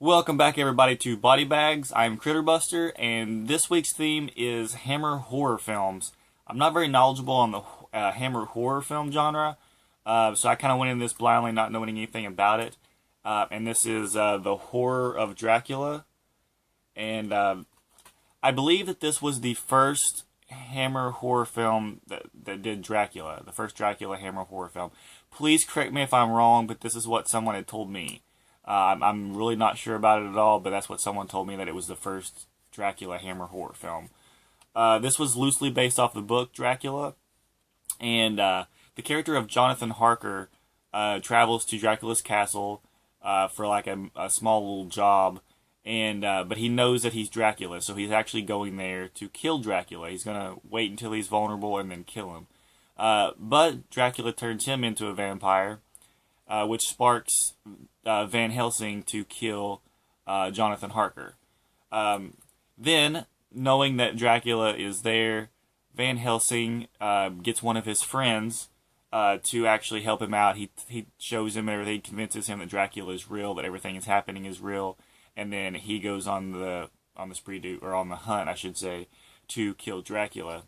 Welcome back, everybody, to Body Bags. I'm Critterbuster, and this week's theme is Hammer horror films. I'm not very knowledgeable on the Hammer horror film genre, so I kind of went in this blindly, not knowing anything about it. And this is the horror of Dracula, and I believe that this was the first Hammer horror film that did Dracula, the first Dracula Hammer horror film. Please correct me if I'm wrong, but this is what someone had told me. I'm really not sure about it at all, but that's what someone told me, that it was the first Dracula Hammer horror film. This was loosely based off the book Dracula, and the character of Jonathan Harker travels to Dracula's castle for like a small little job, and but he knows that he's Dracula, so he's actually going there to kill Dracula. He's gonna wait until he's vulnerable and then kill him. But Dracula turns him into a vampire, which sparks Van Helsing to kill Jonathan Harker. Then, knowing that Dracula is there, Van Helsing gets one of his friends to actually help him out. He shows him everything, convinces him that Dracula is real, that everything is happening is real, and then he goes on the hunt, I should say, to kill Dracula.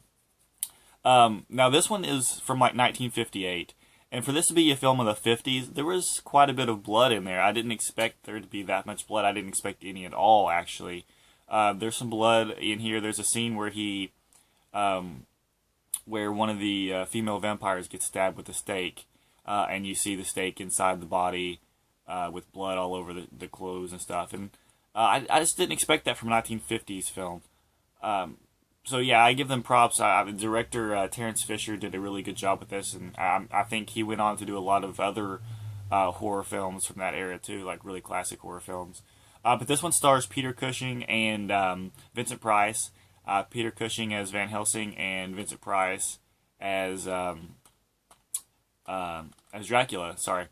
Now this one is from like 1958. And for this to be a film of the 50s, there was quite a bit of blood in there. I didn't expect there to be that much blood. I didn't expect any at all, actually. There's some blood in here. There's a scene where where one of the female vampires gets stabbed with a stake, and you see the stake inside the body with blood all over the clothes and stuff. And I just didn't expect that from a 1950s film. So yeah, I give them props. The director, Terrence Fisher, did a really good job with this, and I think he went on to do a lot of other horror films from that era too, like really classic horror films. But this one stars Peter Cushing and Vincent Price. Peter Cushing as Van Helsing and Vincent Price as Dracula. Sorry,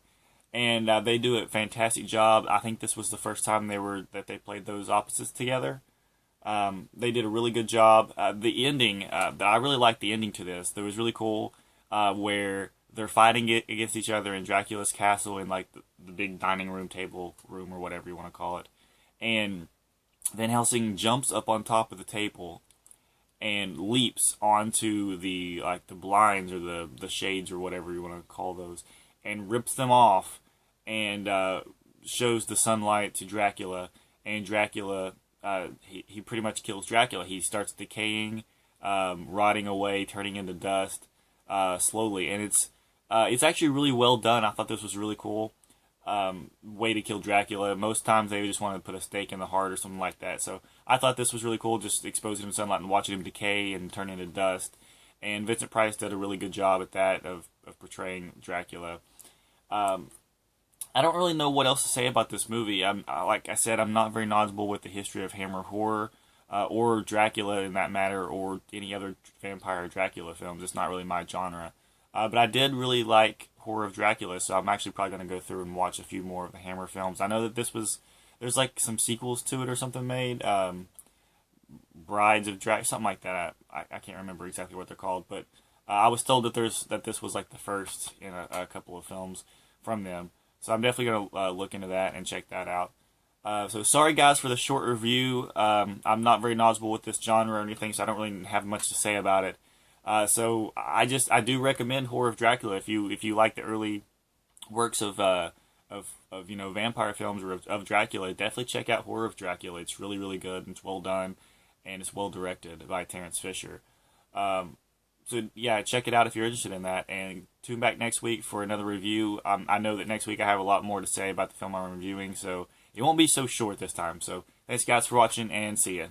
and they do a fantastic job. I think this was the first time they played those opposites together. They did a really good job. The ending, I really liked the ending to this. It was really cool, where they're fighting against each other in Dracula's castle in like the big dining room table room or whatever you want to call it. And Van Helsing jumps up on top of the table and leaps onto the blinds or the shades or whatever you want to call those, and rips them off and shows the sunlight to Dracula, and Dracula. He pretty much kills Dracula. He starts decaying, rotting away, turning into dust slowly, and it's actually really well done. I thought this was really cool way to kill Dracula. Most times they just want to put a stake in the heart or something like that. So I thought this was really cool, just exposing him to sunlight and watching him decay and turn into dust. And Vincent Price did a really good job at that of portraying Dracula. I don't really know what else to say about this movie. Like I said, I'm not very knowledgeable with the history of Hammer horror, or Dracula in that matter, or any other vampire Dracula films. It's not really my genre. But I did really like Horror of Dracula, so I'm actually probably going to go through and watch a few more of the Hammer films. I know that there's like some sequels to it or something made. Brides of Dracula, something like that. I can't remember exactly what they're called, but I was told that this was like the first in a couple of films from them. So I'm definitely going to look into that and check that out. So sorry guys for the short review. I'm not very knowledgeable with this genre or anything, so I don't really have much to say about it. So I do recommend Horror of Dracula if you like the early works of vampire films or of Dracula. Definitely check out Horror of Dracula. It's really, really good, and it's well done, and it's well directed by Terrence Fisher. So yeah, check it out if you're interested in that, and tune back next week for another review. I know that next week I have a lot more to say about the film I'm reviewing, so it won't be so short this time. So thanks guys for watching, and see ya.